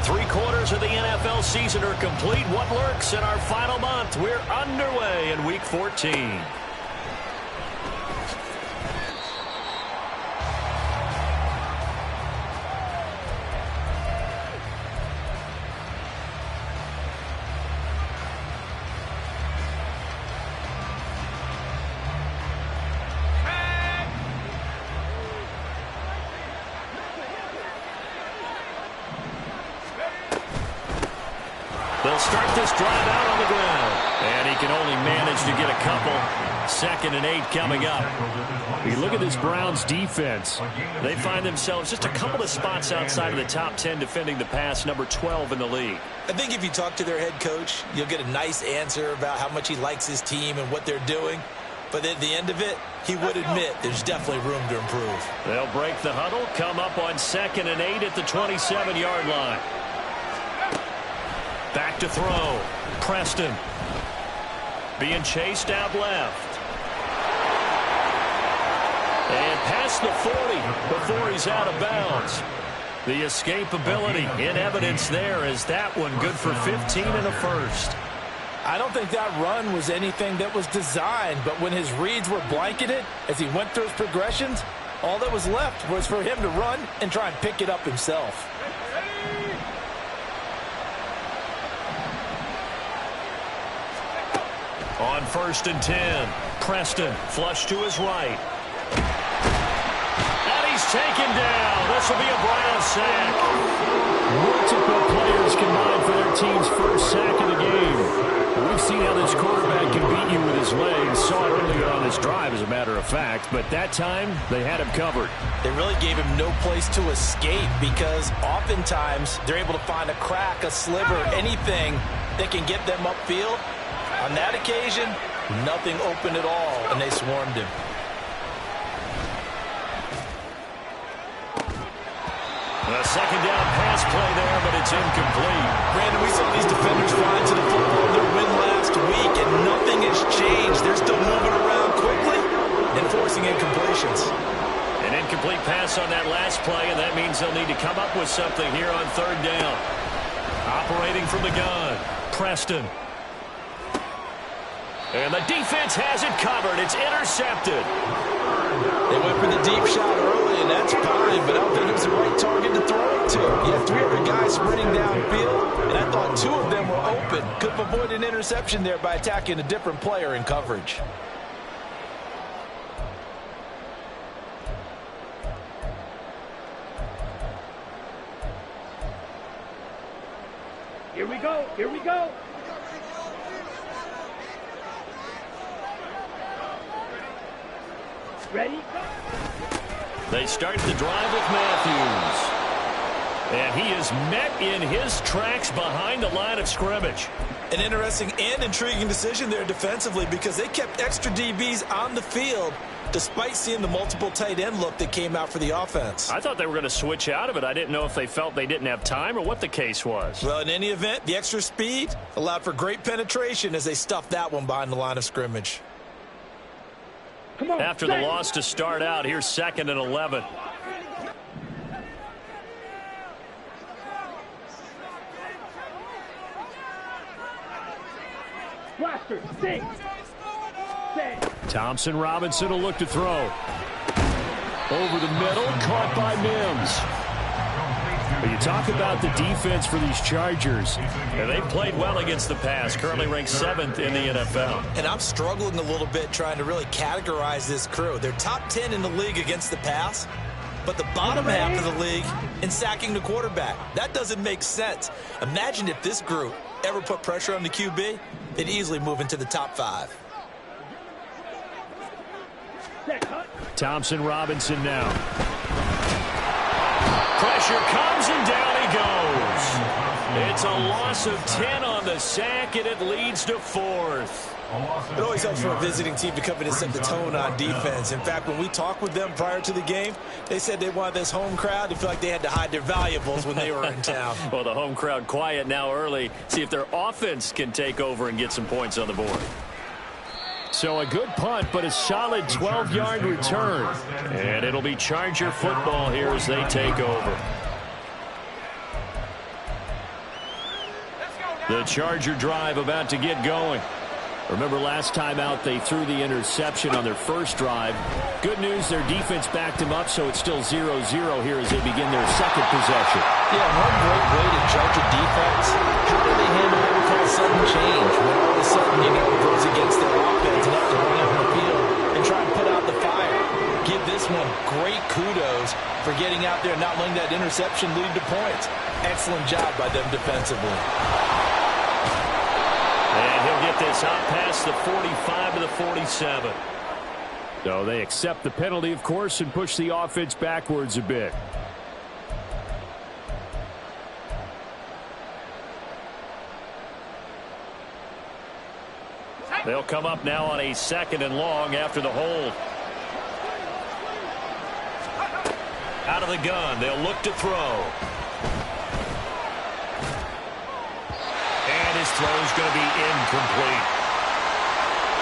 Three-quarters of the NFL season are complete. What lurks in our final month? We're underway in Week 14. They'll start this drive out on the ground. And he can only manage to get a couple. 2nd and 8 coming up. You look at this Browns defense. They find themselves just a couple of spots outside of the top 10 defending the pass, number 12 in the league. I think if you talk to their head coach, you'll get a nice answer about how much he likes his team and what they're doing. But at the end of it, he would admit there's definitely room to improve. They'll break the huddle, come up on 2nd and 8 at the 27-yard line. Back to throw. Preston. Being chased out left. And past the 40 before he's out of bounds. The escapability in evidence there is that one good for 15 and a first. I don't think that run was anything that was designed, but when his reads were blanketed as he went through his progressions, all that was left was for him to run and try and pick it up himself. On 1st and 10, Preston flush to his right. And he's taken down. This will be a Brown sack. Multiple players combined for their team's first sack of the game. We've seen how this quarterback can beat you with his legs. Saw it earlier on this drive, as a matter of fact. But that time, they had him covered. They really gave him no place to escape because oftentimes they're able to find a crack, a sliver, anything that can get them upfield. On that occasion, nothing open at all, and they swarmed him. A second down pass play there, but it's incomplete. Brandon, we saw these defenders flying to the football in their win last week, and nothing has changed. They're still moving around quickly and forcing incompletions. An incomplete pass on that last play, and that means they'll need to come up with something here on 3rd down. Operating from the gun, Preston. And the defense has it covered. It's intercepted. They went for the deep shot early, and that's fine, but I don't think it was the right target to throw it to. You have 3 other guys sprinting downfield, and I thought 2 of them were open. Could have avoided an interception there by attacking a different player in coverage. Here we go. Here we go. Ready? They start the drive with Matthews. And he is met in his tracks behind the line of scrimmage. An interesting and intriguing decision there defensively because they kept extra DBs on the field despite seeing the multiple tight end look that came out for the offense. I thought they were going to switch out of it. I didn't know if they felt they didn't have time or what the case was. Well, in any event, the extra speed allowed for great penetration as they stuffed that one behind the line of scrimmage. After the loss to start out, here's 2nd and 11. Blaster, stay. Thompson Robinson will look to throw. Over the middle, caught by Mims. But you talk about the defense for these Chargers. And they've played well against the pass, currently ranked 7th in the NFL. And I'm struggling a little bit trying to really categorize this crew. They're top 10 in the league against the pass, but the bottom half of the league in sacking the quarterback. That doesn't make sense. Imagine if this group ever put pressure on the QB, they'd easily move into the top 5. Thompson Robinson now. Pressure comes and down he goes. It's a loss of 10 on the sack, and it leads to 4th. It always helps for a visiting team to come in and set the tone on defense. In fact, when we talked with them prior to the game, they said they wanted this home crowd to feel like they had to hide their valuables when they were in town. Well, the home crowd quiet now early. See if their offense can take over and get some points on the board. So a good punt, but a solid 12-yard return. And it'll be Charger football here as they take over. The Charger drive about to get going. Remember last time out they threw the interception on their first drive. Good news, their defense backed them up, so it's still 0-0 here as they begin their second possession. Yeah, one great way to judge a defense. How do they handle what we call sudden change? When all of a sudden, it goes against their offense and have to run out on the field and try and put out the fire. Give this one great kudos for getting out there and not letting that interception lead to points. Excellent job by them defensively. And he'll get this out past the 45 to the 47. So they accept the penalty, of course, and push the offense backwards a bit. They'll come up now on a 2nd and long after the hold. Out of the gun, they'll look to throw. His throw is going to be incomplete.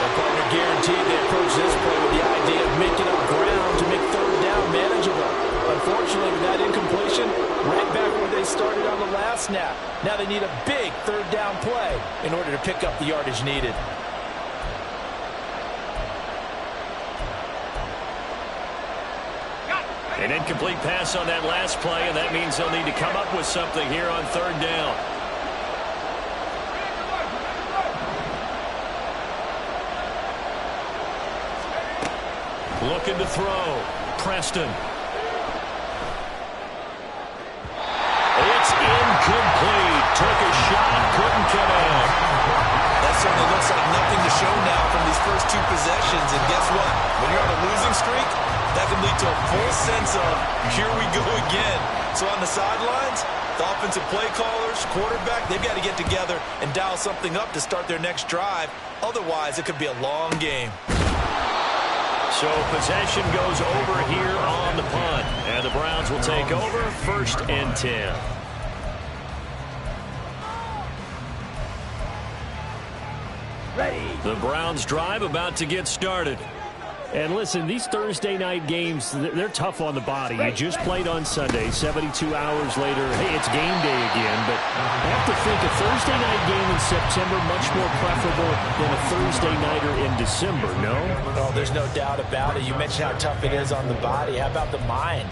Their partner guaranteed they approach this play with the idea of making up ground to make 3rd down manageable. Unfortunately, with that incompletion, right back where they started on the last snap. Now they need a big 3rd down play in order to pick up the yardage needed. An incomplete pass on that last play, and that means they'll need to come up with something here on 3rd down. Looking to throw. Preston. It's incomplete. Took a shot, couldn't connect. That certainly looks like nothing to show now from these first 2 possessions. And guess what? When you're on a losing streak, that can lead to a full sense of, here we go again. So on the sidelines, the offensive play callers, quarterback, they've got to get together and dial something up to start their next drive. Otherwise, it could be a long game. So possession goes over here on the punt. And the Browns will take over 1st and 10. Ready. The Browns drive about to get started. And listen, these Thursday night games, they're tough on the body. You just played on Sunday, 72 hours later, hey, it's game day again. But I have to think a Thursday night game in September much more preferable than a Thursday nighter in December, no? Oh, there's no doubt about it. You mentioned how tough it is on the body. How about the mind?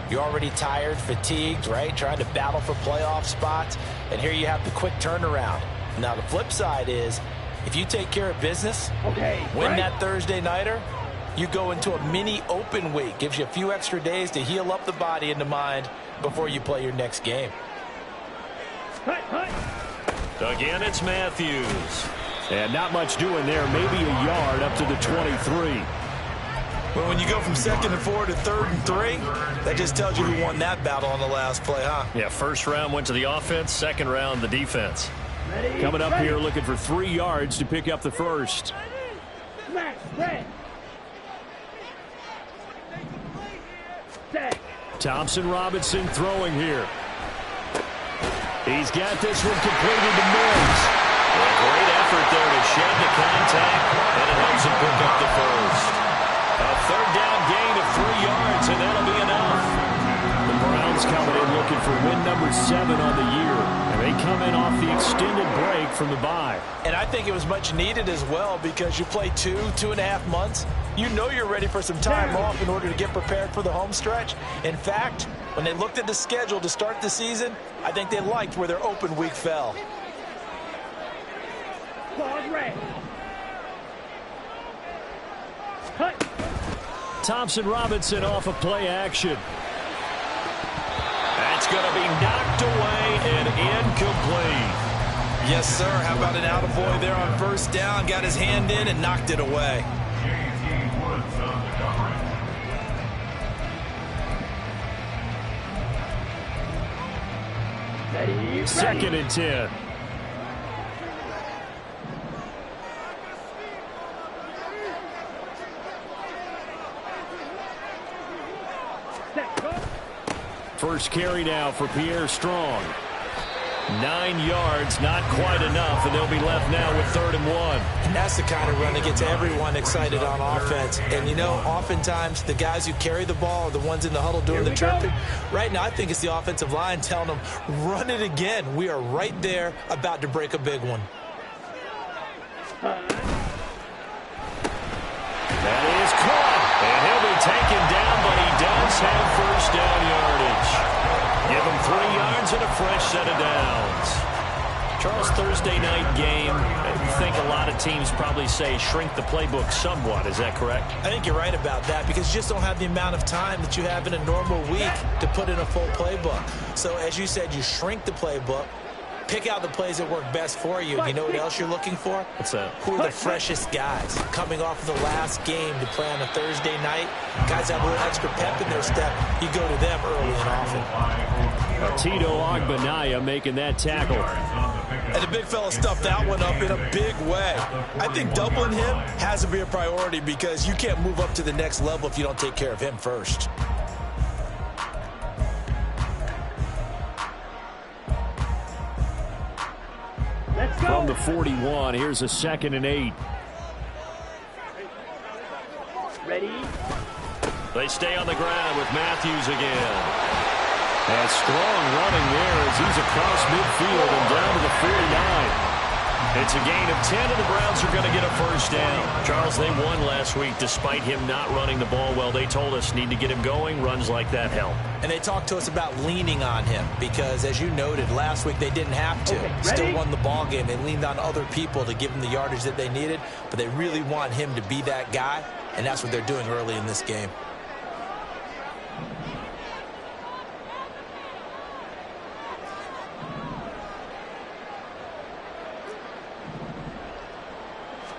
You're already tired, fatigued, right? Trying to battle for playoff spots. And here you have the quick turnaround. Now, the flip side is, if you take care of business, win that Thursday nighter, you go into a mini open week. Gives you a few extra days to heal up the body and the mind before you play your next game. Again, it's Matthews. And not much doing there. Maybe a yard up to the 23. But when you go from 2nd and 4 to 3rd and 3, that just tells you who won that battle on the last play, huh? Yeah, 1st round went to the offense, 2nd round the defense. Coming up here looking for 3 yards to pick up the 1st. Smash, red. Thompson Robinson throwing here. He's got this one completed to Mills. A great effort there to shed the contact, and it helps him pick up the 1st. A 3rd down gain of 3 yards, and that'll be enough. The Browns coming in looking for win number 7 on the year, and they come in off the extended break from the bye. And I think it was much needed as well because you play 2.5 months. You know you're ready for some time off in order to get prepared for the home stretch. In fact, when they looked at the schedule to start the season, I think they liked where their open week fell. Thompson Robinson off of play action. That's going to be knocked away and incomplete. Yes, sir. How about an attaboy there on 1st down? Got his hand in and knocked it away. Ready. 2nd and 10. First carry now for Pierre Strong. 9 yards, not quite enough, and they'll be left now with 3rd and 1. That's the kind of run that gets everyone excited on offense. And, you know, oftentimes the guys who carry the ball are the ones in the huddle doing the chirping. Right now, I think it's the offensive line telling them, run it again. We are right there about to break a big one. That is caught, and he'll be taken down, but he does have first down yardage. Give him 3 yards and a fresh set of downs. Charles, Thursday night game, I think a lot of teams probably say shrink the playbook somewhat. Is that correct? I think you're right about that because you just don't have the amount of time that you have in a normal week to put in a full playbook. So, as you said, you shrink the playbook. Pick out the plays that work best for you. You know what else you're looking for? What's that? Who are the freshest guys coming off of the last game to play on a Thursday night? Guys have a little extra pep in their step. You go to them early and often. Tito Ogbonnaya making that tackle. And the big fella stuffed that one up in a big way. I think doubling him has to be a priority because you can't move up to the next level if you don't take care of him first. From the 41, here's a 2nd and 8. Ready? They stay on the ground with Matthews again. A strong running there as he's across midfield and down to the 49. It's a gain of 10, and the Browns are going to get a first down. Charles, they won last week despite him not running the ball well. They told us need to get him going. Runs like that help. And they talked to us about leaning on him because, as you noted, last week they didn't have to. Okay, still won the ball game. They leaned on other people to give them the yardage that they needed, but they really want him to be that guy, and that's what they're doing early in this game.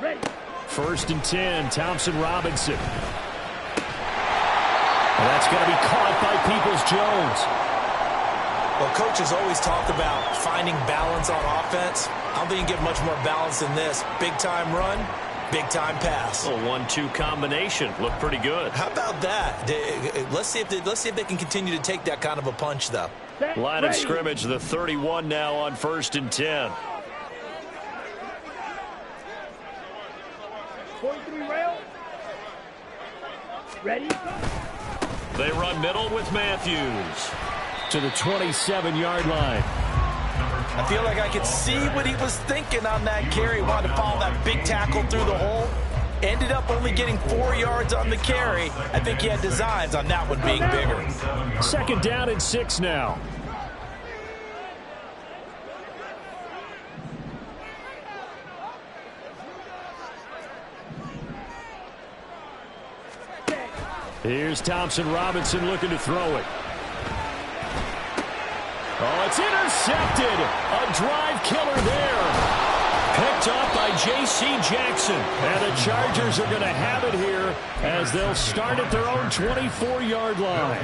Ready? 1st and 10, Thompson Robinson. And that's going to be caught by Peoples-Jones. Well, coaches always talk about finding balance on offense. I don't think you can get much more balance than this. Big-time run, big-time pass. A 1-2 combination. Looked pretty good. How about that? Let's see if they can continue to take that kind of a punch, though. Line of scrimmage, the 31 now on 1st and 10. 43 rail. Ready? They run middle with Matthews to the 27-yard line. I feel like I could see what he was thinking on that carry. Wanted to follow that big tackle through the hole. Ended up only getting 4 yards on the carry. I think he had designs on that one being bigger. 2nd down and 6 now. Here's Thompson Robinson looking to throw it. Oh, it's intercepted. A drive killer there. Picked up by J.C. Jackson. And the Chargers are going to have it here as they'll start at their own 24-yard line.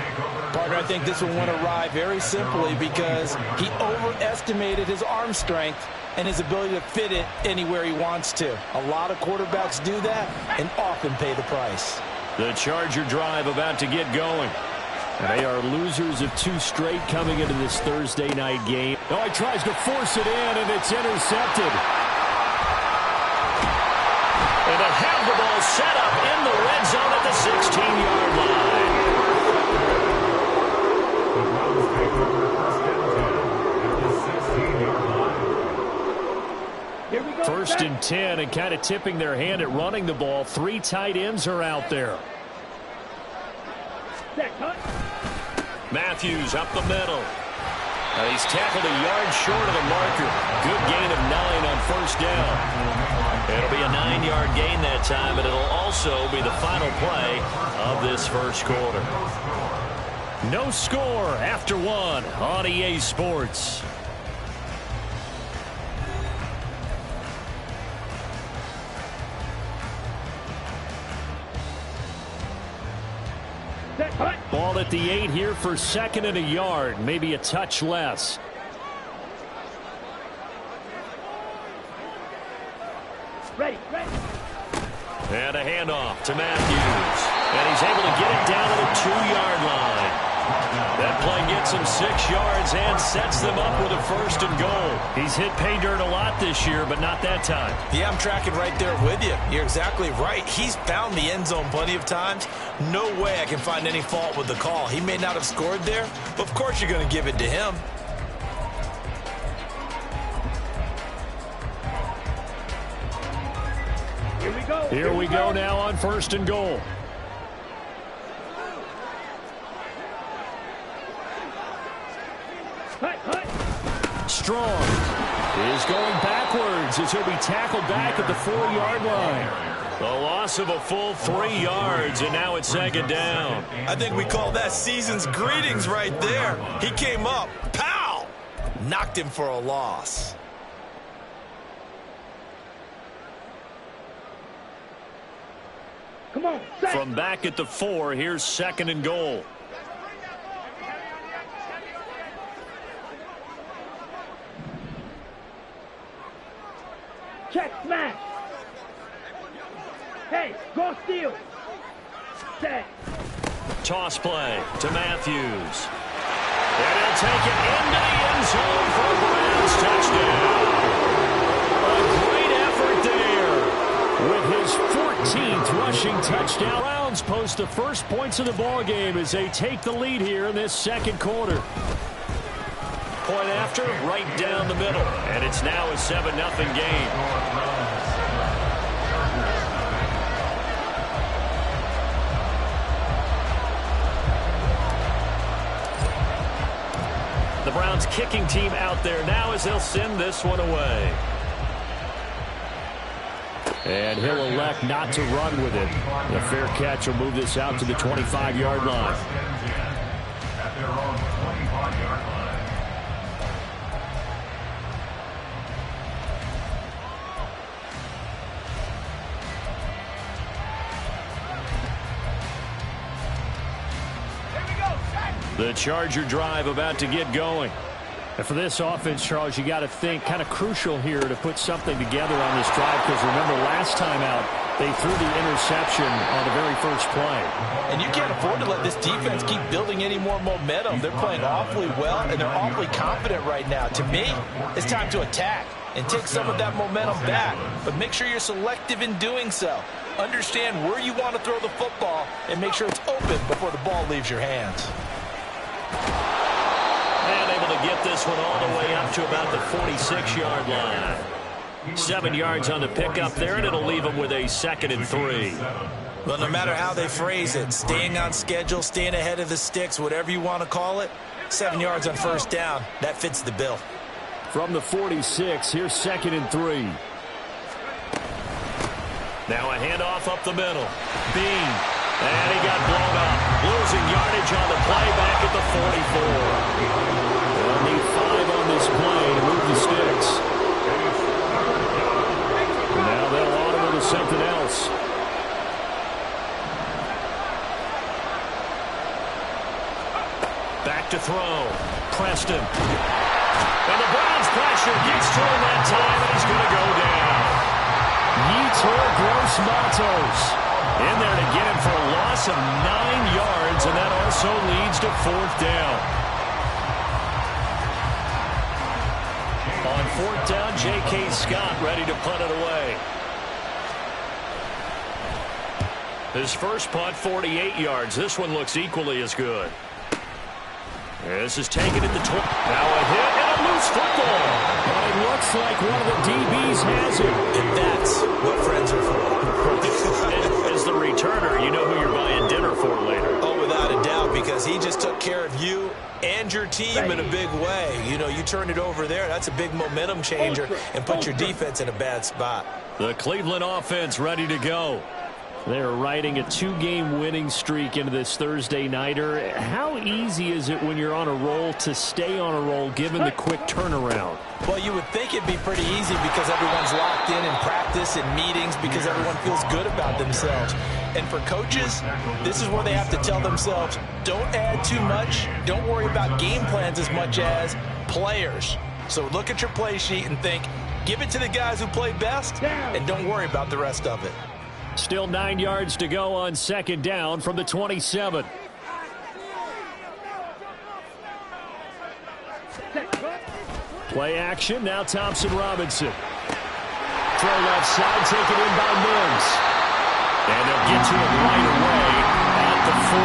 Partner, I think this will want to ride very simply because he overestimated his arm strength and his ability to fit it anywhere he wants to. A lot of quarterbacks do that and often pay the price. The Charger drive about to get going. And they are losers of 2 straight coming into this Thursday night game. Oh, he tries to force it in, and it's intercepted. And they'll have the ball set up in the red zone at the 16-yard line. Here we go. 1st and 10, and kind of tipping their hand at running the ball. 3 tight ends are out there. Set, cut. Matthews up the middle. He's tackled a yard short of the marker. Good gain of 9 on 1st down. It'll be a 9-yard gain that time, and it'll also be the final play of this first quarter. No score after 1 on EA Sports. Ball at the 8 here for 2nd and a yard. Maybe a touch less. Ready, ready. And a handoff to Matthews. And he's able to get it down to the 2-yard line. That play gets him 6 yards and sets them up with a 1st and goal. He's hit pay dirt a lot this year, but not that time. Yeah, I'm tracking right there with you. You're exactly right. He's found the end zone plenty of times. No way I can find any fault with the call. He may not have scored there, but of course you're going to give it to him. Here we go now on 1st and goal. Strong is going backwards as he'll be tackled back at the 4-yard line. The loss of a full 3 yards, and now it's 2nd down. I think we call that season's greetings right there. He came up, pow! Knocked him for a loss. Come on, set. From back at the 4, here's 2nd and goal. Check, smash. Hey, go steal. Set. Toss play to Matthews. And he'll take it into the end zone for a Browns touchdown. A great effort there with his 14th rushing touchdown. Browns post the first points of the ballgame as they take the lead here in this 2nd quarter. Point after, right down the middle. And it's now a 7-0 game. The Browns kicking team out there now as they'll send this one away. And he'll elect not to run with it. The fair catch will move this out to the 25-yard line. The Charger drive about to get going. And for this offense, Charles, you got to think kind of crucial here to put something together on this drive, because remember last time out they threw the interception on the very first play. And you can't afford to let this defense keep building any more momentum. They're playing awfully well, and they're awfully confident right now. To me, it's time to attack and take some of that momentum back. But make sure you're selective in doing so. Understand where you want to throw the football and make sure it's open before the ball leaves your hands. And able to get this one all the way up to about the 46-yard line. 7 yards on the pickup there, and it'll leave them with a 2nd and 3. Well, no matter how they phrase it, staying on schedule, staying ahead of the sticks, whatever you want to call it, 7 yards on 1st down, that fits the bill. From the 46, here's 2nd and 3. Now a handoff up the middle. Bean. And he got blown up. Losing yardage on the play back at the 44. They'll need 5 on this play to move the sticks. Now they'll auto to something else. Back to throw. Preston. And the Browns pressure gets to him that time, and he's going to go down. Yetur Gross-Matos in there to get him for a loss of 9 yards, and that also leads to 4th down. On 4th down, J.K. Scott ready to punt it away. His first punt, 48 yards. This one looks equally as good. This is taken at the 20. Now a hit and a loose football. But it looks like one of the DBs has it. And that's what friends are for. As the returner, you know who you're buying dinner for later. Oh, without a doubt, because he just took care of you and your team in a big way. You know, you turn it over there, that's a big momentum changer, and put your defense in a bad spot. The Cleveland offense ready to go. They're riding a 2-game winning streak into this Thursday nighter. How easy is it when you're on a roll to stay on a roll given the quick turnaround? Well, you would think it'd be pretty easy because everyone's locked in practice and meetings because everyone feels good about themselves. And for coaches, this is where they have to tell themselves, don't add too much. Don't worry about game plans as much as players. So look at your play sheet and think, give it to the guys who play best, and don't worry about the rest of it. Still 9 yards to go on 2nd down from the 27. Play action. Now Thompson Robinson. Throw left side, taken in by Mims. And they'll get to it right away at the 40.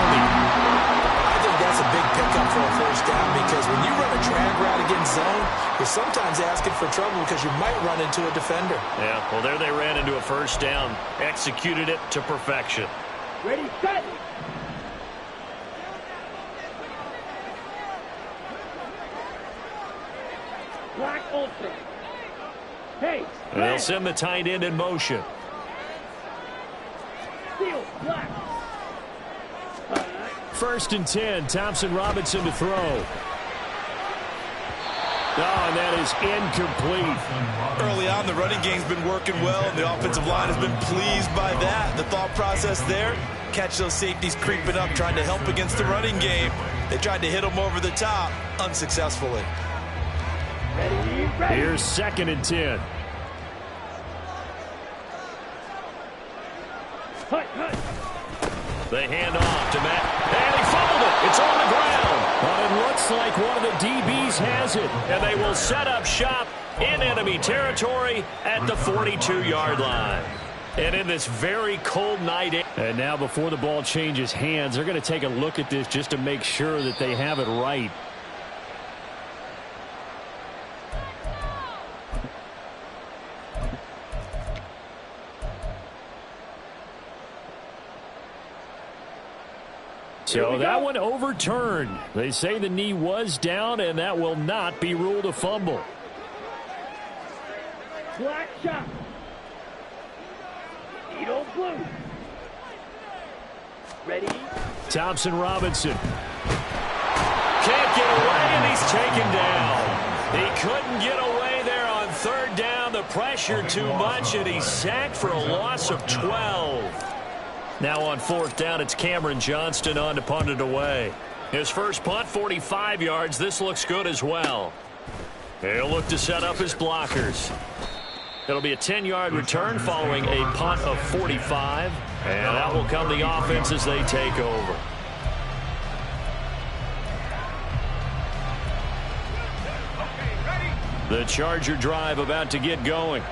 I think that's a big pickup for a first down because when you run a drag route against zone, you're sometimes asking for trouble because you might run into a defender. Yeah, well, there they ran into a first down. Executed it to perfection. Ready, set. Black ultra. Hey. And they'll send the tight end in motion. Steal, black. First and 10, Thompson Robinson to throw. Oh, and that is incomplete. Early on, the running game's been working well, and the offensive line has been pleased by that. The thought process there, catch those safeties creeping up, trying to help against the running game. They tried to hit them over the top, unsuccessfully. Ready, ready. Here's second and 10. Hut, hut. They hand off to Matt. And he fumbled it. It's on the ground. But it looks like one of the DBs has it. And they will set up shop in enemy territory at the 42-yard line. And in this very cold night. And now before the ball changes hands, they're going to take a look at this just to make sure that they have it right. So that one overturned. They say the knee was down, and that will not be ruled a fumble. Black shot. Needle blue. Ready. Thompson Robinson. Can't get away, and he's taken down. He couldn't get away there on third down. The pressure too much, and he's sacked for a loss of 12. Now on fourth down, it's Cameron Johnston on to punt it away. His first punt, 45 yards. This looks good as well. He'll look to set up his blockers. It'll be a 10-yard return following a punt of 45. And out will come the offense as they take over. The Charger drive about to get going.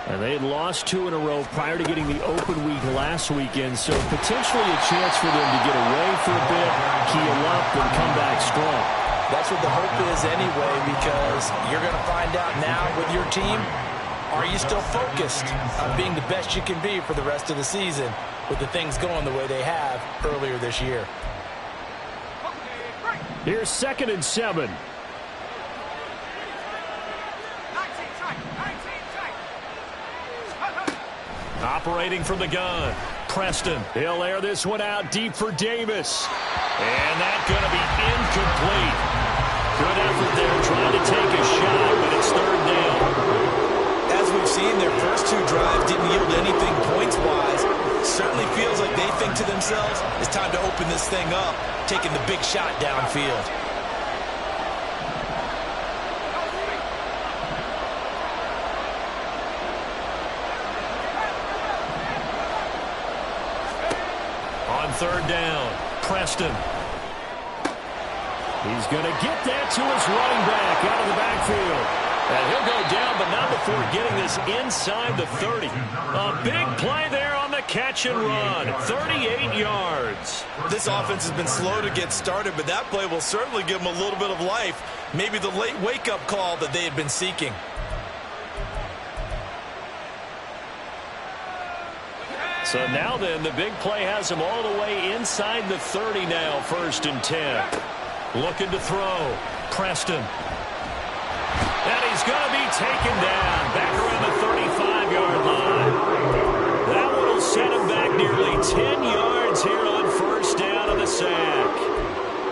And they had lost 2 in a row prior to getting the open week last weekend, so potentially a chance for them to get away for a bit, heal up, and come back strong. That's what the hope is anyway, because you're going to find out now with your team, are you still focused on being the best you can be for the rest of the season with the things going the way they have earlier this year? Here's second and 7. Operating from the gun. Preston. He'll air this one out deep for Davis. And that's going to be incomplete. Good effort there trying to take a shot, but it's third down. As we've seen, their first 2 drives didn't yield anything points-wise. Certainly feels like they think to themselves, it's time to open this thing up, taking the big shot downfield. Third down, Preston. He's going to get that to his running back out of the backfield. And he'll go down, but not before getting this inside the 30. A big play there on the catch and run. 38 yards. This offense has been slow to get started, but that play will certainly give them a little bit of life. Maybe the late wake-up call that they had been seeking. So now then, the big play has him all the way inside the 30 now, first and 10. Looking to throw. Preston. And he's going to be taken down back around the 35-yard line. That one will set him back nearly 10 yards here on first down of the sack.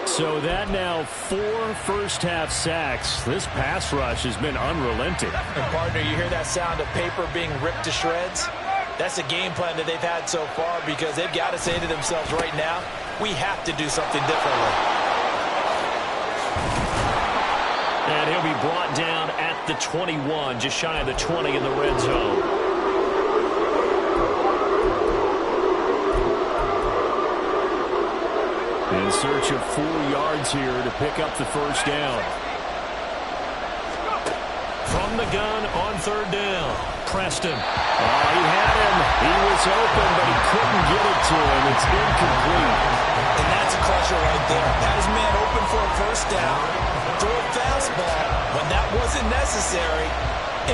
So that now 4 first-half sacks. This pass rush has been unrelenting. And, partner, you hear that sound of paper being ripped to shreds? That's a game plan that they've had so far because they've got to say to themselves right now, we have to do something differently. And he'll be brought down at the 21, just shy of the 20 in the red zone. In search of 4 yards here to pick up the first down. from the gun on third down. Preston. Oh, he had him. He was open, but he couldn't get it to him. It's incomplete. And that's a crusher right there. Had his man open for a first down. Throw a fastball when that wasn't necessary.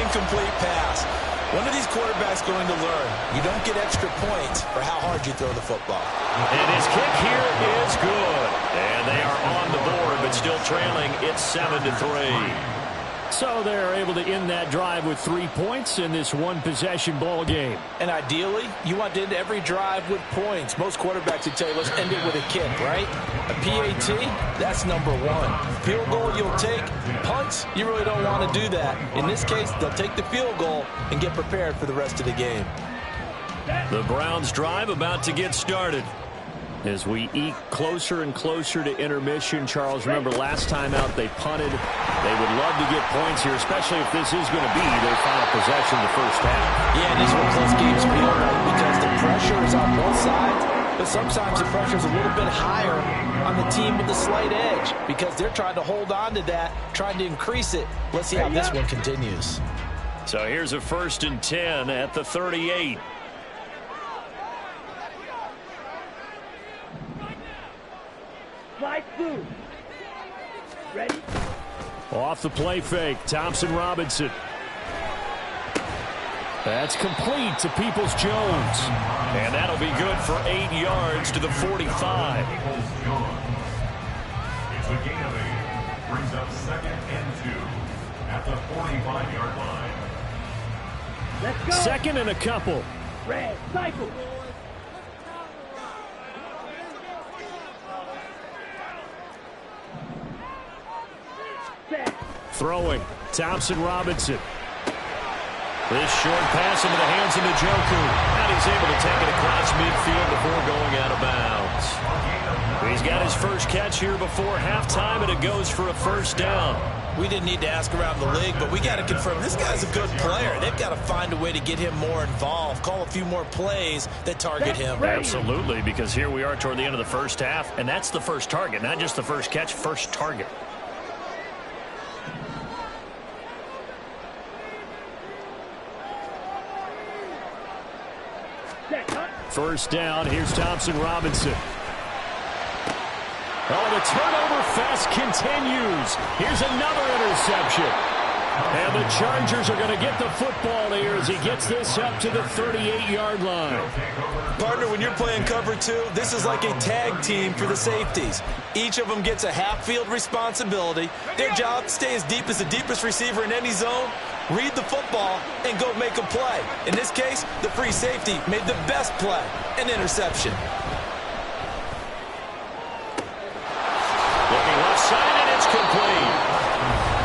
Incomplete pass. When are these quarterbacks going to learn? You don't get extra points for how hard you throw the football. And his kick here is good. And they are on the board, but still trailing. It's 7-3. So they're able to end that drive with 3 points in this one-possession ball game. And ideally, you want to end every drive with points. Most quarterbacks would tell you, let's end it with a kick, right? A PAT, that's number one. Field goal you'll take. Punts, you really don't want to do that. In this case, they'll take the field goal and get prepared for the rest of the game. The Browns drive about to get started. As we eke closer and closer to intermission, Charles, remember last time out they punted. They would love to get points here, especially if this is going to be their final possession the first half. Yeah, these are close games feel like because the pressure is on both sides, but sometimes the pressure is a little bit higher on the team with the slight edge because they're trying to hold on to that, trying to increase it. Let's see how this one continues. So here's a 1st and 10 at the 38. Slide through. Ready? Off the play fake, Thompson Robinson. That's complete to Peoples-Jones. And that'll be good for 8 yards to the 45. It's a gain of 8. Brings up 2nd and 2 at the 45-yard line. Let's go. 2nd and a couple. Red, cycle. Set. Throwing, Thompson Robinson. This short pass into the hands of Njoku. And he's able to take it across midfield before going out of bounds. He's got his first catch here before halftime, and it goes for a 1st down. We didn't need to ask around the league, but we got to confirm this guy's a good player. They've got to find a way to get him more involved, call a few more plays that target him. Absolutely, because here we are toward the end of the first half, and that's the first target, not just the first catch, first target. First down, here's Thompson Robinson. Oh, the turnover fest continues. Here's another interception. And the Chargers are going to get the football here as he gets this up to the 38-yard line. Partner, when you're playing cover 2, this is like a tag team for the safeties. Each of them gets a half-field responsibility. Their job, stay as deep as the deepest receiver in any zone, read the football, and go make a play. In this case, the free safety made the best play, an interception. Looking left side, and it's complete.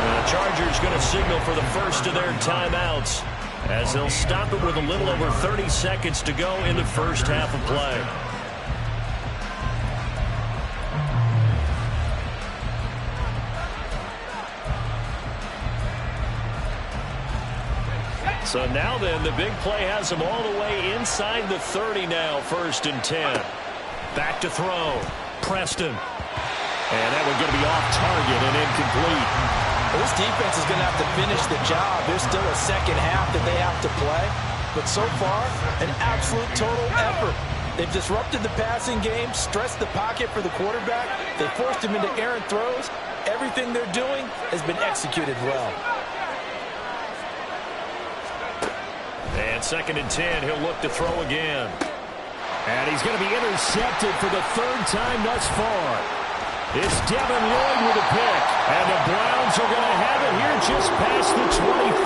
The Chargers going to signal for the first of their timeouts as they'll stop it with a little over 30 seconds to go in the first half of play. So now then, the big play has them all the way inside the 30 now, 1st and 10. Back to throw. Preston. And that one's going to be off target and incomplete. Well, this defense is going to have to finish the job. There's still a second half that they have to play. But so far, an absolute total effort. They've disrupted the passing game, stressed the pocket for the quarterback. They forced him into errant throws. Everything they're doing has been executed well. And 2nd and 10, he'll look to throw again. And he's going to be intercepted for the 3rd time thus far. It's Devin Lloyd with a pick. And the Browns are going to have it here just past the 25.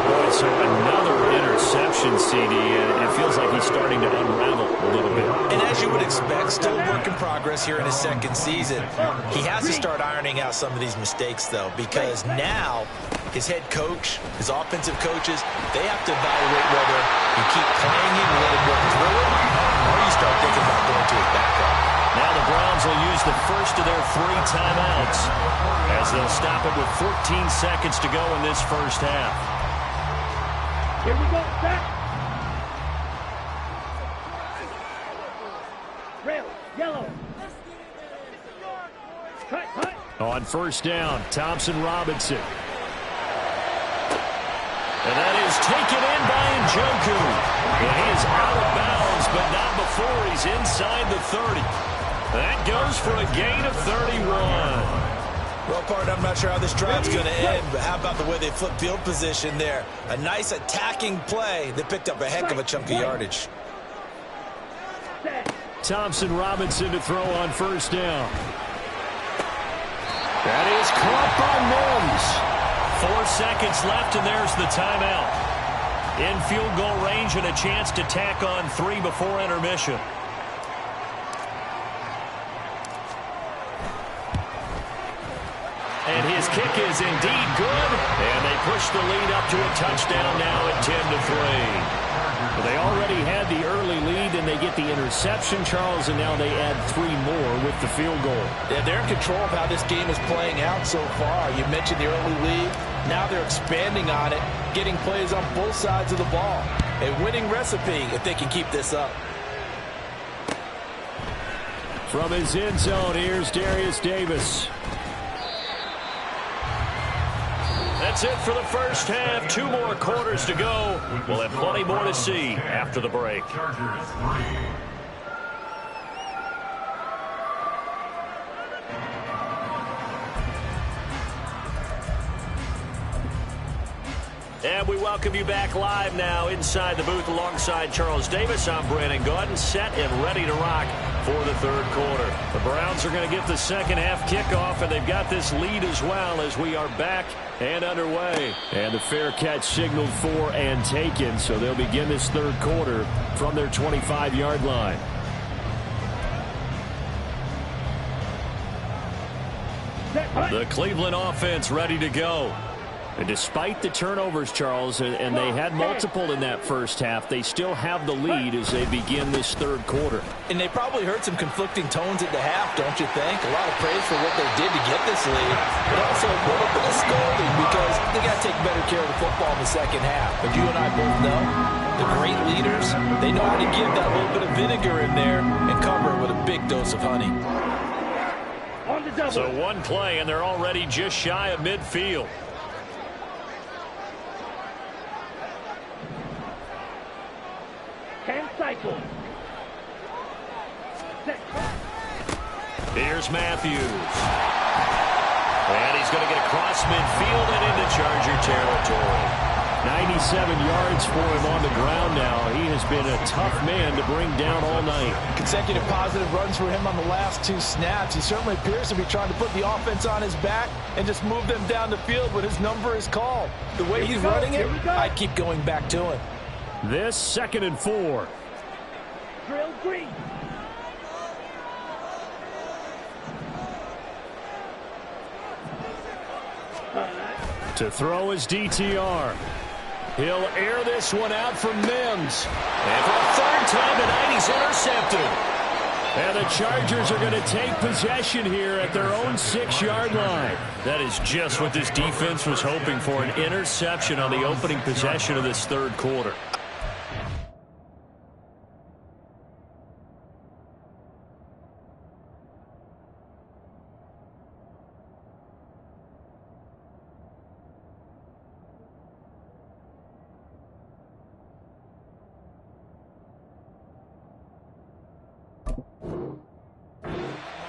Boy, so another interception, CD, and it feels like he's starting to unravel a little bit. And as you would expect, still a work in progress here in his 2nd season. He has to start ironing out some of these mistakes, though, because now his head coach, his offensive coaches, they have to evaluate whether you keep playing him and let him work through it, or you start thinking about going to his backup. Now the Browns will use the first of their 3 timeouts as they'll stop it with 14 seconds to go in this first half. Here we go, set. Red, yellow. Cut. On 1st down, Thompson Robinson. And that is taken in by Njoku. And he is out of bounds, but not before he's inside the 30. That goes for a gain of 31. Well, partner, I'm not sure how this drive's going to end, but how about the way they flip field position there? A nice attacking play. They picked up a heck of a chunk of yardage. Thompson Robinson to throw on first down. That is caught by Mims. 4 seconds left, and there's the timeout. In field goal range and a chance to tack on 3 before intermission. And his kick is indeed good. And they push the lead up to a touchdown now at 10-3. Well, they already had the early lead, and they get the interception, Charles, and now they add 3 more with the field goal. Yeah, they're in control of how this game is playing out so far. You mentioned the early lead. Now they're expanding on it, getting plays on both sides of the ball. A winning recipe if they can keep this up. From his end zone, here's Darius Davis. That's it for the first half. 2 more quarters to go. We'll have plenty more to see after the break. Chargers 3. And we welcome you back live now inside the booth alongside Charles Davis. I'm Brandon Gaudin, set and ready to rock for the third quarter. The Browns are going to get the second half kickoff, and they've got this lead as well as we are back and underway. And the fair catch signaled for and taken, so they'll begin this third quarter from their 25-yard line. The Cleveland offense ready to go. And despite the turnovers, Charles, and they had multiple in that first half, they still have the lead as they begin this third quarter. And they probably heard some conflicting tones at the half, don't you think? A lot of praise for what they did to get this lead, but also a little bit of scolding because they got to take better care of the football in the second half. But you and I both know the great leaders, they know how to give that little bit of vinegar in there and cover it with a big dose of honey. So one play, and they're already just shy of midfield. Cycle. Here's Matthews. And he's going to get across midfield and into Charger territory. 97 yards for him on the ground now. He has been a tough man to bring down all night. Consecutive positive runs for him on the last 2 snaps. He certainly appears to be trying to put the offense on his back and just move them down the field when his number is called. The way he's running it, I keep going back to him. This 2nd and 4. Drill green. To throw his DTR. He'll air this one out from Mims. And for a third time tonight, he's intercepted. And the Chargers are going to take possession here at their own 6-yard line. That is just what this defense was hoping for, an interception on the opening possession of this third quarter.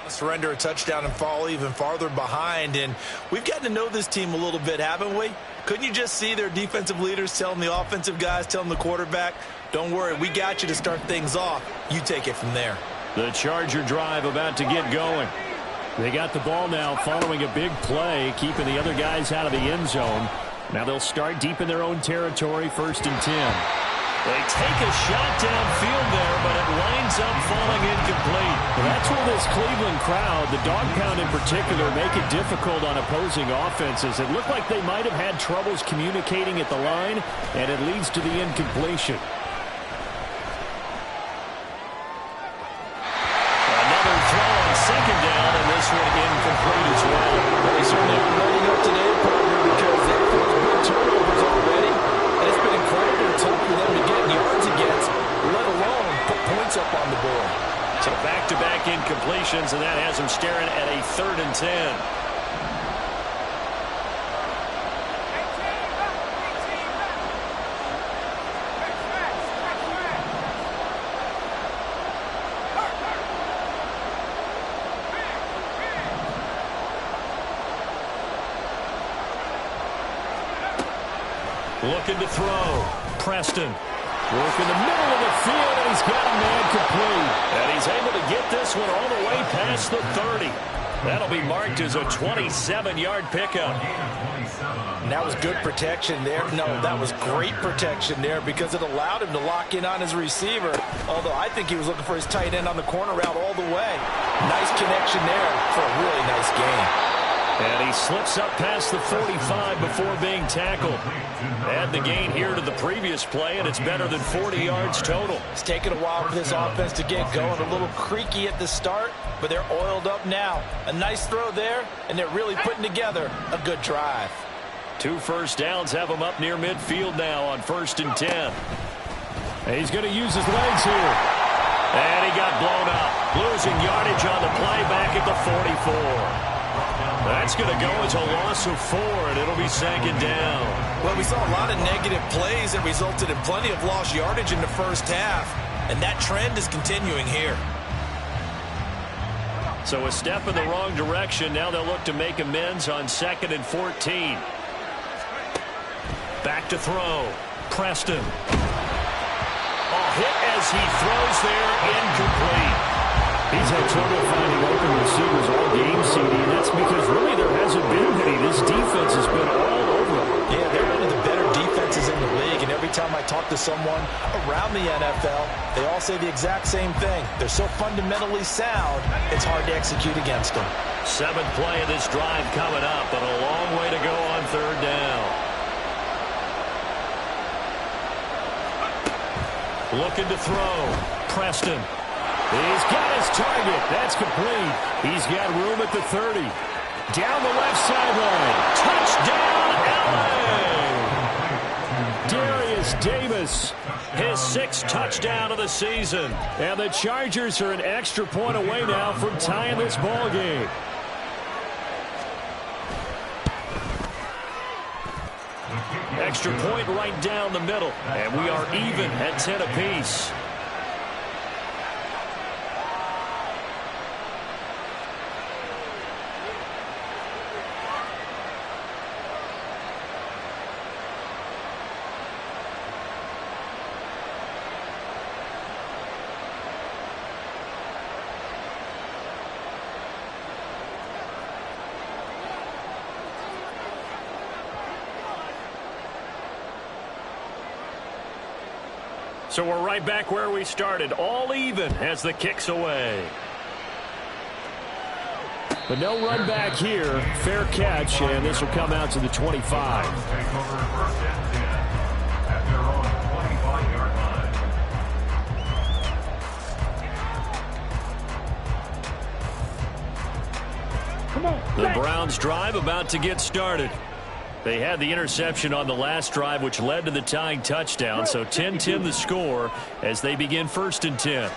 Surrender a touchdown and fall even farther behind. And we've gotten to know this team a little bit, haven't we? Couldn't you just see their defensive leaders telling the offensive guys, telling the quarterback, don't worry, we got you to start things off. You take it from there. The Charger drive about to get going. They got the ball now following a big play, keeping the other guys out of the end zone. Now they'll start deep in their own territory, 1st and 10. They take a shot downfield there, but it winds up falling incomplete. Well, that's where this Cleveland crowd, the dog pound in particular, make it difficult on opposing offenses. It looked like they might have had troubles communicating at the line, and it leads to the incompletion. Another throw on 2nd down, and this one incomplete as well. They certainly are running up today, partner, because they've forced big turnovers already. And it's been incredibly tough for them to get yards against, let alone put points up on the board. So back-to-back incompletions, and that has them staring at a 3rd and 10. Looking to throw. Preston. Work in the middle of the field, and he's got a man complete. And he's able to get this one all the way past the 30. That'll be marked as a 27-yard pickup. And that was good protection there. No, that was great protection there because it allowed him to lock in on his receiver. Although I think he was looking for his tight end on the corner route all the way. Nice connection there for a really nice gain. And he slips up past the 45 before being tackled. Add the gain here to the previous play, and it's better than 40 yards total. It's taken a while for this offense to get going. A little creaky at the start, but they're oiled up now. A nice throw there, and they're really putting together a good drive. 2 first downs have him up near midfield now on 1st and 10. And he's going to use his legs here. And he got blown up. Losing yardage on the play back at the 44. That's going to go as a loss of 4, and it'll be 2nd down. Well, we saw a lot of negative plays that resulted in plenty of lost yardage in the first half, and that trend is continuing here. So a step in the wrong direction. Now they'll look to make amends on 2nd and 14. Back to throw. Preston. Hit as he throws there, incomplete. He's had trouble finding open receivers all game, CD, and that's because really there hasn't been any. This defense has been all over them. Yeah, they're one of the better defenses in the league, and every time I talk to someone around the NFL, they all say the exact same thing. They're so fundamentally sound, it's hard to execute against them. 7th play of this drive coming up, but a long way to go on 3rd down. Looking to throw. Preston. He's got his target. That's complete. He's got room at the 30. Down the left sideline. Touchdown, LA! Darius Davis, his 6th touchdown of the season. And the Chargers are an extra point away now from tying this ball game. Extra point right down the middle. And we are even at 10 apiece. So we're right back where we started, all even as the kick's away. But no run back here. Fair catch, and this will come out to the 25. The Browns drive about to get started. They had the interception on the last drive, which led to the tying touchdown. So 10-10 the score as they begin 1st and 10.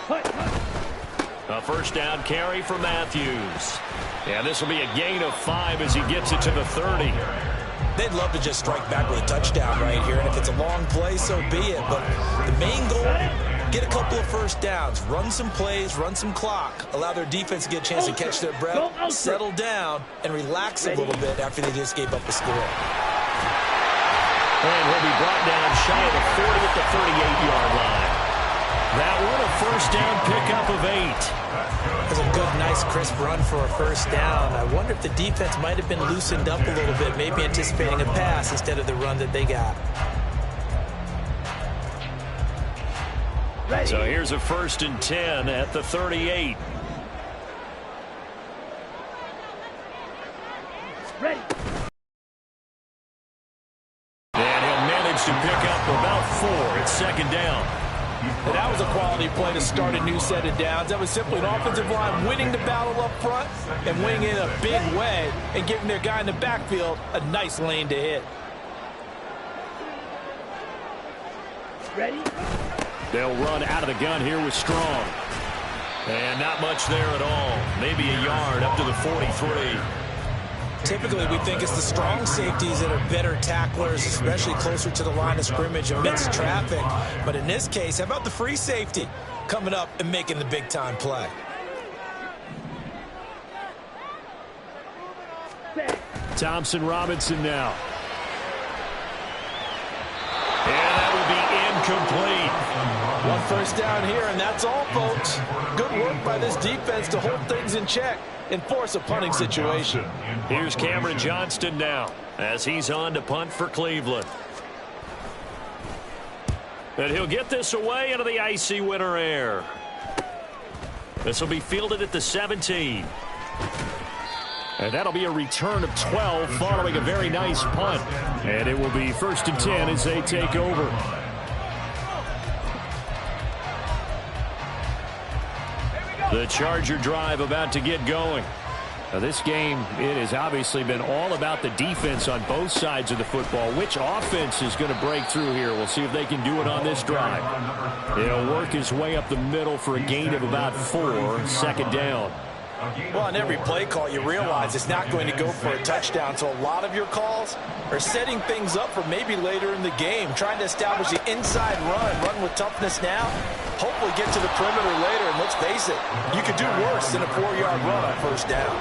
A first down carry for Matthews. And this will be a gain of 5 as he gets it to the 30. They'd love to just strike back with a touchdown right here. And if it's a long play, so be it. But the main goal, get a couple of first downs, run some plays, run some clock, allow their defense to get a chance to catch their breath, settle down, and relax a little bit after they just gave up the score. And he'll be brought down shy of the 40 at the 38-yard line. That one a first down pickup of 8. That's a good, nice, crisp run for a first down. I wonder if the defense might have been loosened up a little bit, maybe anticipating a pass instead of the run that they got. So here's a 1st and 10 at the 38. Ready. And he'll manage to pick up about 4. It's 2nd down. And that was a quality play to start a new set of downs. That was simply an offensive line winning the battle up front and winning in a big way and giving their guy in the backfield a nice lane to hit. Ready. They'll run out of the gun here with Strong. And not much there at all. Maybe a yard up to the 43. Typically, we think it's the strong safeties that are better tacklers, especially closer to the line of scrimmage amidst traffic. But in this case, how about the free safety coming up and making the big-time play? Thompson Robinson now. incomplete. One first down here, and that's all, folks. Good work by this defense to hold things in check and force a punting situation. Here's Cameron Johnston now as he's on to punt for Cleveland. And he'll get this away into the icy winter air. This will be fielded at the 17. And that'll be a return of 12 following a very nice punt. And it will be 1st and 10 as they take over. The Charger drive about to get going. Now this game, it has obviously been all about the defense on both sides of the football. Which offense is going to break through here? We'll see if they can do it on this drive. He'll work his way up the middle for a gain of about 4, 2nd down. Well, on every play call, you realize it's not going to go for a touchdown. So a lot of your calls are setting things up for maybe later in the game, trying to establish the inside run with toughness now, hopefully get to the perimeter later. And let's face it, you could do worse than a 4-yard run on 1st down.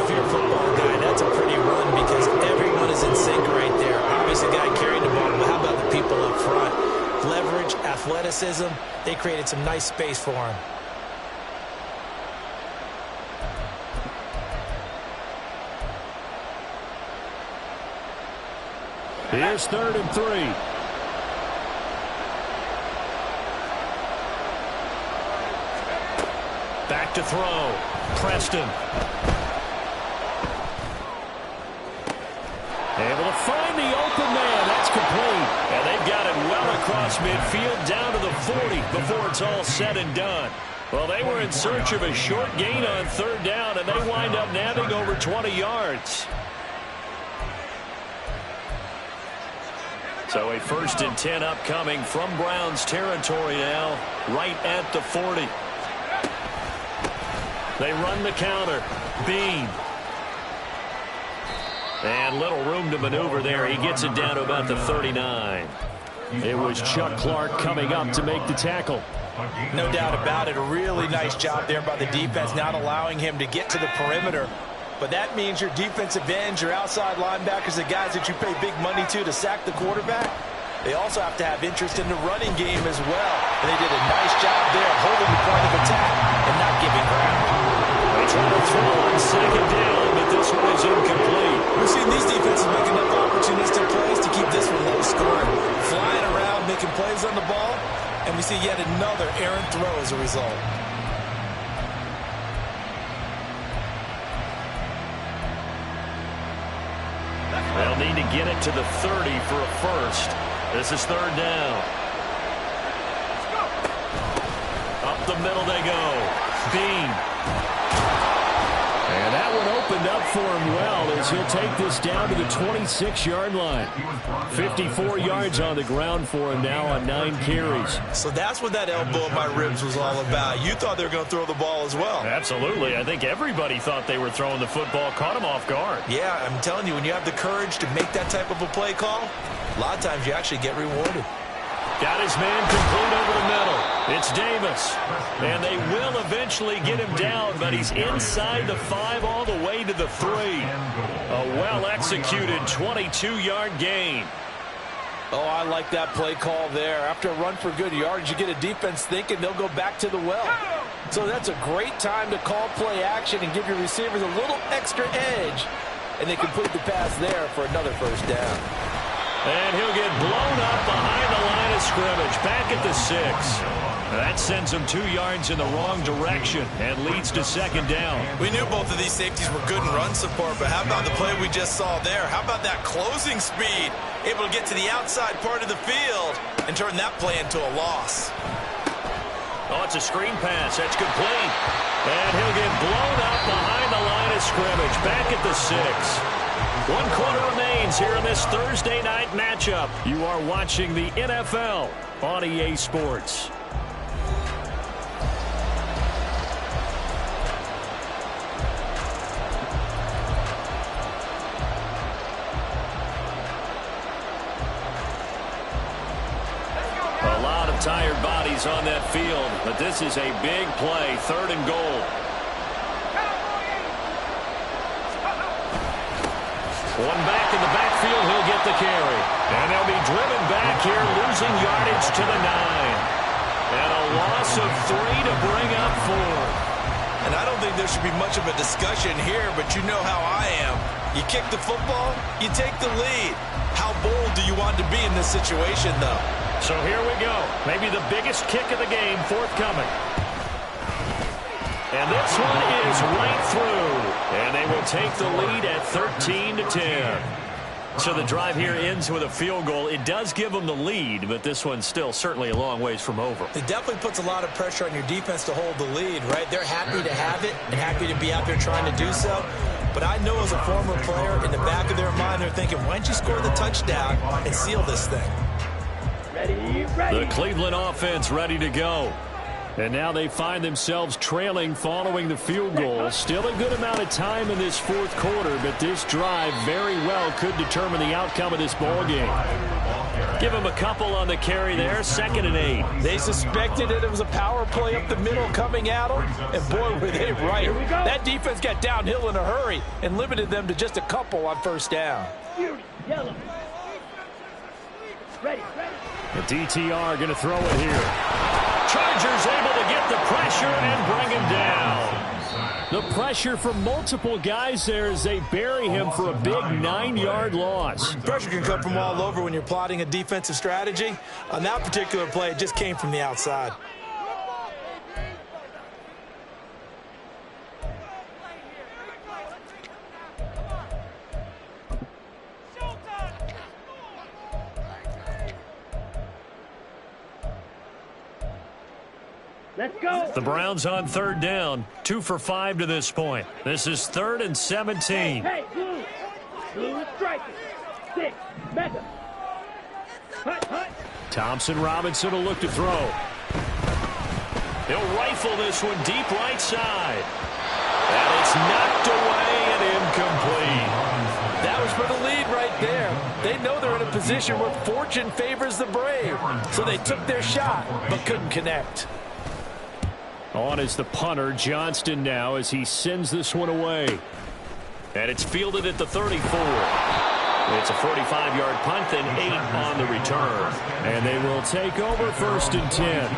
If you're a football guy, that's a pretty run because everyone is in sync right there. Obviously, the guy carrying the ball, but how about the people up front? Leverage, athleticism, they created some nice space for him. Here's 3rd and 3. Back to throw. Preston. Able to find the open man. That's complete. And they've got it well across midfield down to the 40 before it's all said and done. Well, they were in search of a short gain on 3rd down, and they wind up nabbing over 20 yards. So a 1st and 10 upcoming from Browns territory now, right at the 40. They run the counter. Bean. And little room to maneuver there. He gets it down to about the 39. It was Chuck Clark coming up to make the tackle. No doubt about it. A really nice job there by the defense, not allowing him to get to the perimeter. But that means your defensive ends, your outside linebackers, the guys that you pay big money to sack the quarterback, they also have to have interest in the running game as well. And they did a nice job there of holding the point of attack and not giving ground. They try to throw on 2nd down, but this one is incomplete. We've seen these defenses make enough opportunistic plays to keep this one low scoring. Flying around, making plays on the ball, and we see yet another errant throw as a result. They'll need to get it to the 30 for a 1st. This is 3rd down. Up the middle they go. Bean. And that one opened up for him well as he'll take this down to the 26-yard line. 54 yards on the ground for him now on 9 carries. So that's what that elbow in my ribs was all about. You thought they were going to throw the ball as well. Absolutely. I think everybody thought they were throwing the football, caught him off guard. Yeah, I'm telling you, when you have the courage to make that type of a play call, a lot of times you actually get rewarded. Got his man complete over the middle. It's Davis. And they will eventually get him down, but he's inside the 5 all the way to the 3. A well-executed 22-yard gain. Oh, I like that play call there. After a run for good yards, you get a defense thinking they'll go back to the well. So that's a great time to call play action and give your receivers a little extra edge. And they complete the pass there for another 1st down. And he'll get blown up behind the line of scrimmage, back at the 6. That sends him 2 yards in the wrong direction and leads to 2nd down. We knew both of these safeties were good in run support, but how about the play we just saw there? How about that closing speed? Able to get to the outside part of the field and turn that play into a loss. Oh, it's a screen pass. That's complete. And he'll get blown up behind the line of scrimmage, back at the 6. 1 quarter remains here in this Thursday night matchup. You are watching the NFL on EA Sports. A lot of tired bodies on that field, but this is a big play, 3rd and goal. One back in the backfield. He'll get the carry. And they'll be driven back here, losing yardage to the 9. And a loss of 3 to bring up 4. And I don't think there should be much of a discussion here, but you know how I am. You kick the football, you take the lead. How bold do you want to be in this situation, though? So here we go. Maybe the biggest kick of the game forthcoming. And this one is right through. And they will take the lead at 13-10. So the drive here ends with a field goal. It does give them the lead, but this one's still certainly a long ways from over. It definitely puts a lot of pressure on your defense to hold the lead, right? They're happy to have it and happy to be out there trying to do so. But I know as a former player, in the back of their mind, they're thinking, why don't you score the touchdown and seal this thing? Ready, ready. The Cleveland offense ready to go. And now they find themselves trailing following the field goal. Still a good amount of time in this fourth quarter, but this drive very well could determine the outcome of this ball game. Give them a couple on the carry there, 2nd and 8. They suspected that it was a power play up the middle coming at them, and boy, were they right. That defense got downhill in a hurry and limited them to just a couple on first down. Yellow. Ready, ready. The DTR going to throw it here. Chargers able to get the pressure and bring him down. The pressure from multiple guys there as they bury him for a big 9-yard loss. Pressure can come from all over when you're plotting a defensive strategy. On that particular play, it just came from the outside. Let's go. The Browns on 3rd down, 2 for 5 to this point. This is 3rd and 17. Hey, blue. Blue striker. 6. Mega. Hut, hut. Thompson Robinson will look to throw. He'll rifle this one deep right side. And it's knocked away and incomplete. That was for the lead right there. They know they're in a position where fortune favors the brave. So they took their shot, but couldn't connect. On is the punter, Johnston now, as he sends this one away. And it's fielded at the 34. It's a 45-yard punt, then 8 on the return. And they will take over 1st and 10.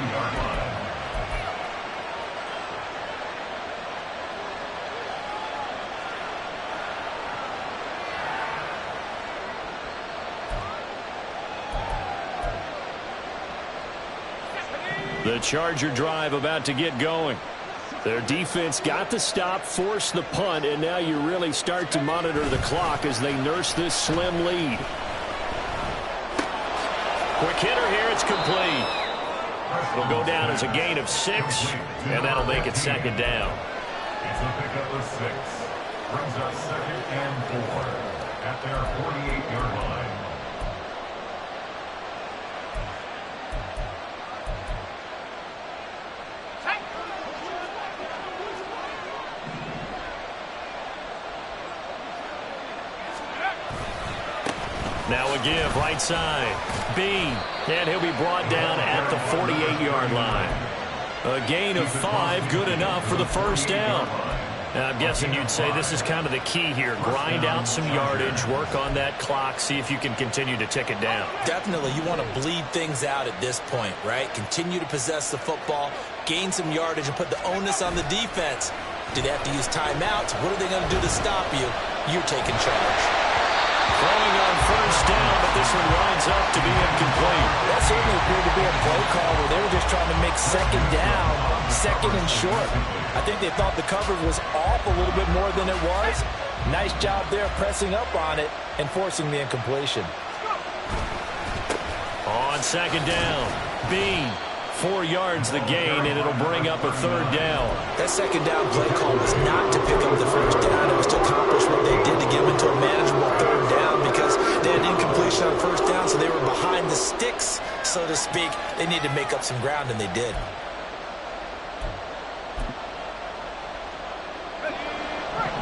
The Charger drive about to get going. Their defense got the stop, forced the punt, and now you really start to monitor the clock as they nurse this slim lead. Quick hitter here, it's complete. It'll go down as a gain of 6, and that'll make it 2nd down. It's a pickup of 6. Brings up 2nd and 4 at their 48-yard line. Now a give, right side. Bean, and he'll be brought down at the 48-yard line. A gain of 5, good enough for the 1st down. Now, I'm guessing you'd say this is kind of the key here. Grind out some yardage, work on that clock, see if you can continue to tick it down. Definitely, you want to bleed things out at this point, right? Continue to possess the football, gain some yardage, and put the onus on the defense. Do they have to use timeouts? What are they going to do to stop you? You're taking charge. Throwing on 1st down, but this one winds up to be incomplete. That certainly appeared to be a play call where they were just trying to make 2nd down, 2nd and short. I think they thought the coverage was off a little bit more than it was. Nice job there pressing up on it and forcing the incompletion. On 2nd down, Bean. 4 yards the gain, and it'll bring up a 3rd down. That 2nd down play call was not to pick up the 1st down. It was to accomplish what they did to get them into a manageable 3rd down because they had incompletion on 1st down, so they were behind the sticks, so to speak. They needed to make up some ground, and they did.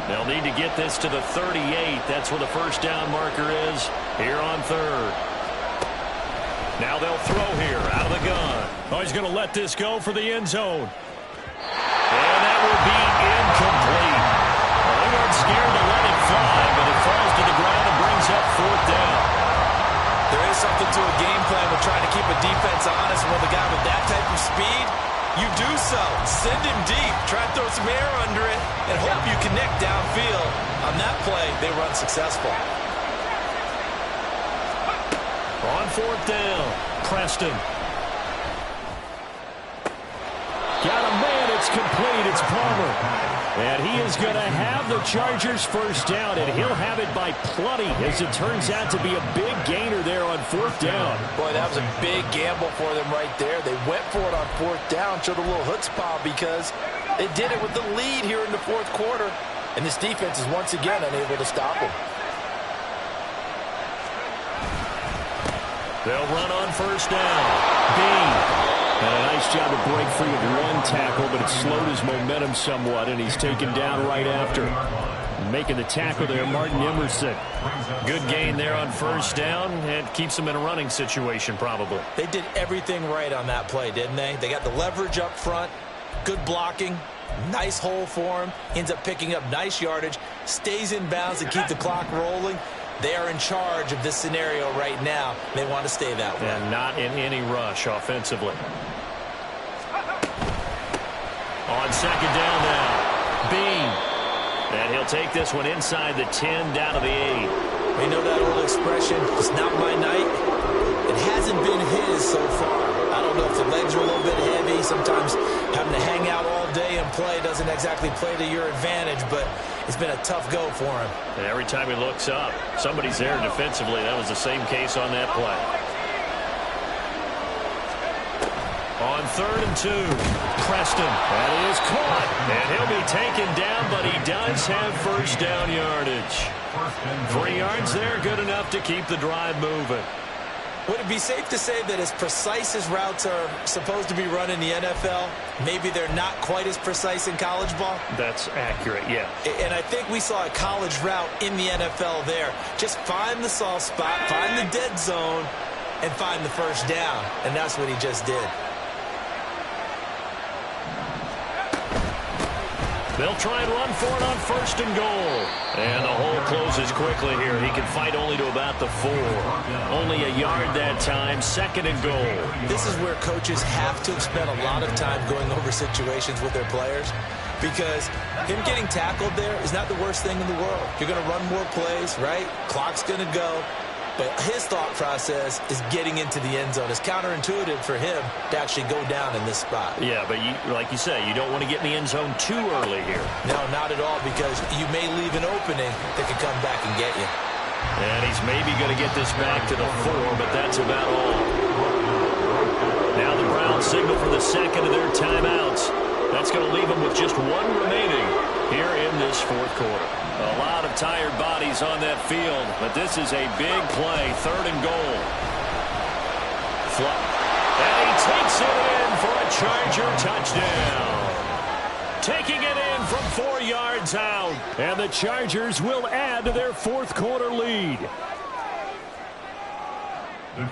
They'll need to get this to the 38. That's where the 1st down marker is here on 3rd. Now they'll throw here out of the gun. Oh, he's going to let this go for the end zone. And that will be incomplete. Well, they weren't scared to let it fly, but it falls to the ground and brings up 4th down. something to a game plan with trying to keep a defense honest. With a guy with that type of speed, you do so. Send him deep. Try to throw some air under it and hope you connect downfield. On that play, they were unsuccessful. On fourth down, Preston. Got a man, it's complete, it's Palmer. And he is going to have the Chargers first down, and he'll have it by plenty, as it turns out to be a big gainer there on fourth down. Boy, that was a big gamble for them right there. They went for it on fourth down, showed a little chutzpah because they did it with the lead here in the fourth quarter. And this defense is once again unable to stop them. They'll run on first down. Bean. And a nice job to break free of one tackle, but it slowed his momentum somewhat, and he's taken down right after. Making the tackle there, Martin Emerson. Good gain there on first down, and keeps him in a running situation probably. They did everything right on that play, didn't they? They got the leverage up front, good blocking, nice hole for him, ends up picking up nice yardage, stays in bounds to keep the clock rolling. They are in charge of this scenario right now. They want to stay that way. And not in any rush offensively. On second down now, Bean. And he'll take this one inside the 10, down to the 8. We know that old expression, it's not my night. It hasn't been his so far. I don't know if the legs are a little bit heavy. Sometimes having to hang out all day and play doesn't exactly play to your advantage, but it's been a tough go for him. And every time he looks up, somebody's there defensively. That was the same case on that play. On third and 2, Preston. That is caught. And he'll be taken down, but he does have first down yardage. 3 yards there, good enough to keep the drive moving. Would it be safe to say that as precise as routes are supposed to be run in the NFL, maybe they're not quite as precise in college ball? That's accurate, yeah. And I think we saw a college route in the NFL there. Just find the soft spot, find the dead zone, and find the first down. And that's what he just did. They'll try and run for it on first and goal. And the hole closes quickly here. He can fight only to about the 4. Only a yard that time, second and goal. This is where coaches have to spend a lot of time going over situations with their players, because him getting tackled there is not the worst thing in the world. You're going to run more plays, right? Clock's going to go. But his thought process is getting into the end zone. It's counterintuitive for him to actually go down in this spot. Yeah, but like you say, you don't want to get in the end zone too early here. No, not at all, because you may leave an opening that can come back and get you. And he's maybe going to get this back to the 4, but that's about all. Now the Browns signal for the second of their timeouts. That's going to leave them with just 1 remaining here in this fourth quarter. A lot of tired bodies on that field, but this is a big play, third and goal. And he takes it in for a Charger touchdown. Taking it in from 4 yards out, and the Chargers will add to their fourth quarter lead.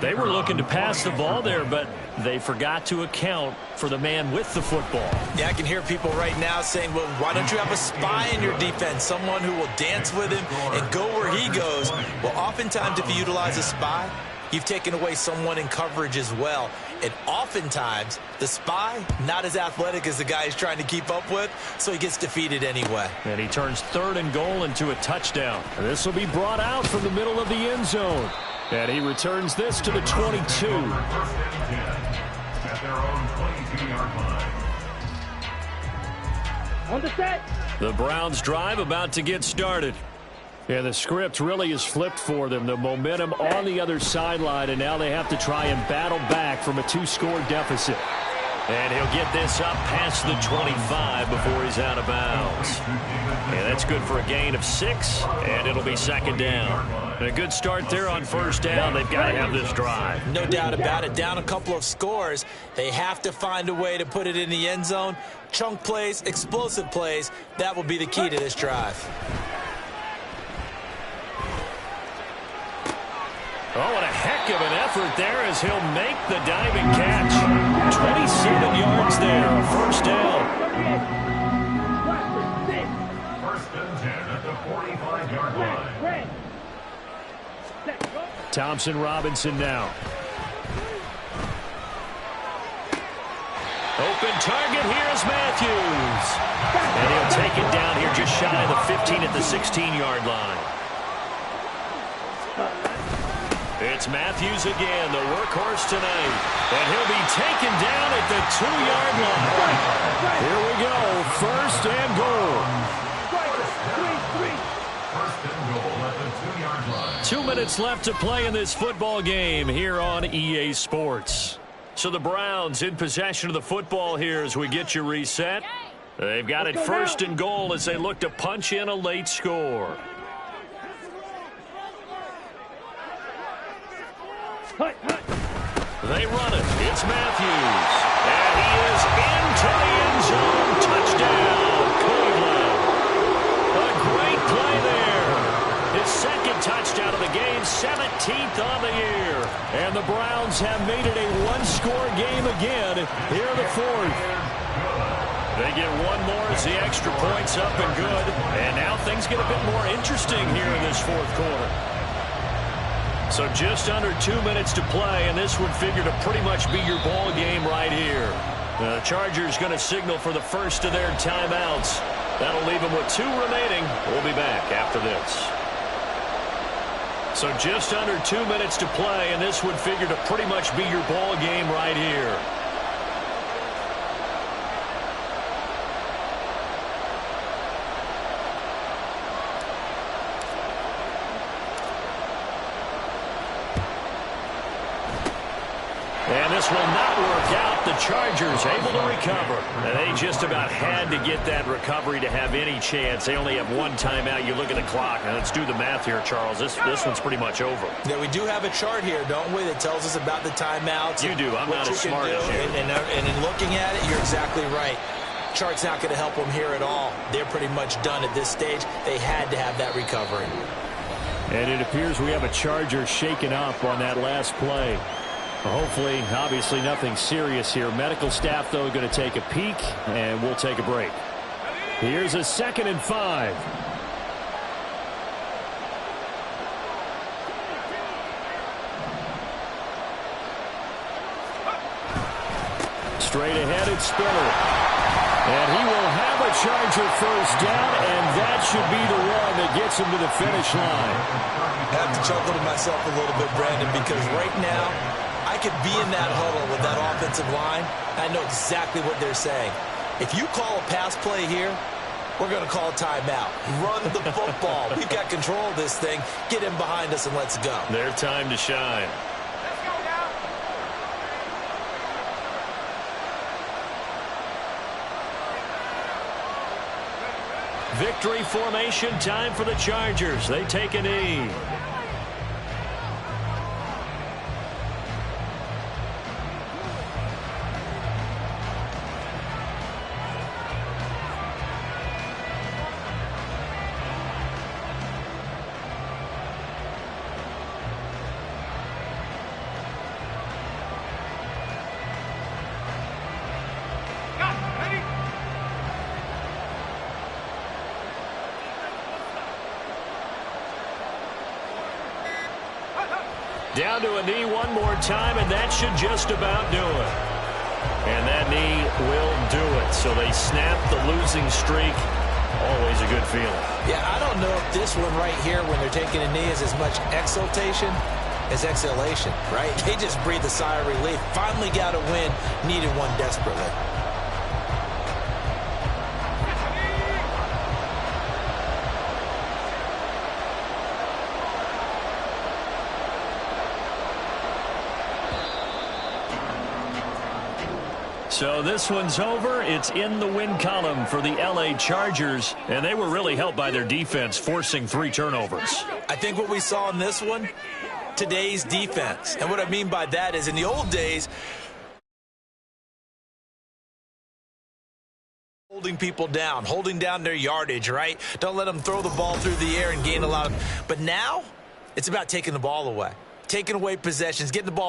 They were looking to pass the ball there, but they forgot to account for the man with the football. Yeah, I can hear people right now saying, well, why don't you have a spy in your defense, someone who will dance with him and go where he goes? Well, oftentimes if you utilize a spy, you've taken away someone in coverage as well. And oftentimes, the spy, not as athletic as the guy he's trying to keep up with, so he gets defeated anyway. And he turns third and goal into a touchdown. And this will be brought out from the middle of the end zone. And he returns this to the 22. At their own 22-yard line. On the set. The Browns drive about to get started. Yeah, the script really is flipped for them. The momentum on the other sideline, and now they have to try and battle back from a 2-score deficit. And he'll get this up past the 25 before he's out of bounds. And that's good for a gain of 6, and it'll be second down. And a good start there on first down. They've got to have this drive. No doubt about it. Down a couple of scores. They have to find a way to put it in the end zone. Chunk plays, explosive plays. That will be the key to this drive. Oh, and a heck of an effort there as he'll make the diving catch. 27 yards there, a first down. First and 10 at the 45-yard line. Thompson Robinson now. Open target, here's Matthews. And he'll take it down here just shy of the 15 at the 16-yard line. It's Matthews again, the workhorse tonight. And he'll be taken down at the 2-yard line. Here we go, 1st and goal. First and goal at the 2-yard line. 2 minutes left to play in this football game here on EA Sports. So the Browns in possession of the football here as we get you reset. They've got it 1st and goal as they look to punch in a late score. They run it. It's Matthews. And he is into the end zone. Touchdown, Cleveland. A great play there. His 2nd touchdown of the game, 17th on the year. And the Browns have made it a one-score game again here in the 4th. They get one more as the extra point's up and good. And now things get a bit more interesting here in this 4th quarter. So just under 2 minutes to play, and this would figure to pretty much be your ball game right here. The Chargers going to signal for the first of their timeouts. That'll leave them with 2 remaining. We'll be back after this. So just under 2 minutes to play, and this would figure to pretty much be your ball game right here. And this will not work out. The Chargers able to recover. And they just about had to get that recovery to have any chance. They only have 1 timeout. You look at the clock. And let's do the math here, Charles. This one's pretty much over. Yeah, we do have a chart here, don't we, that tells us about the timeouts. You do. I'm not as smart as you. And in looking at it, you're exactly right. Chart's not going to help them here at all. They're pretty much done at this stage. They had to have that recovery. And it appears we have a Charger shaken up on that last play. Hopefully, obviously, nothing serious here. Medical staff, though, going to take a peek, and we'll take a break. Here's a 2nd and 5. Straight ahead, it's Spiller. And he will have a Charger first down, and that should be the one that gets him to the finish line. I have to chuckle to myself a little bit, Brandon, because right now, I could be in that huddle with that offensive line. I know exactly what they're saying. If you call a pass play here, we're going to call a timeout. Run the football. We've got control of this thing. Get in behind us and let's go. Their time to shine. Let's go now. Victory formation time for the Chargers. They take a knee. Down to a knee one more time, and that should just about do it. And that knee will do it. So they snap the losing streak. Always a good feeling. Yeah, I don't know if this one right here, when they're taking a knee, is as much exultation as exhalation, right? They just breathe a sigh of relief. Finally got a win. Needed one desperately. So this one's over. It's in the win column for the L.A. Chargers, and they were really helped by their defense, forcing 3 turnovers. I think what we saw in this one, today's defense. And what I mean by that is in the old days, holding people down, holding down their yardage, right? Don't let them throw the ball through the air and gain a lot of. But now, it's about taking the ball away, taking away possessions, getting the ball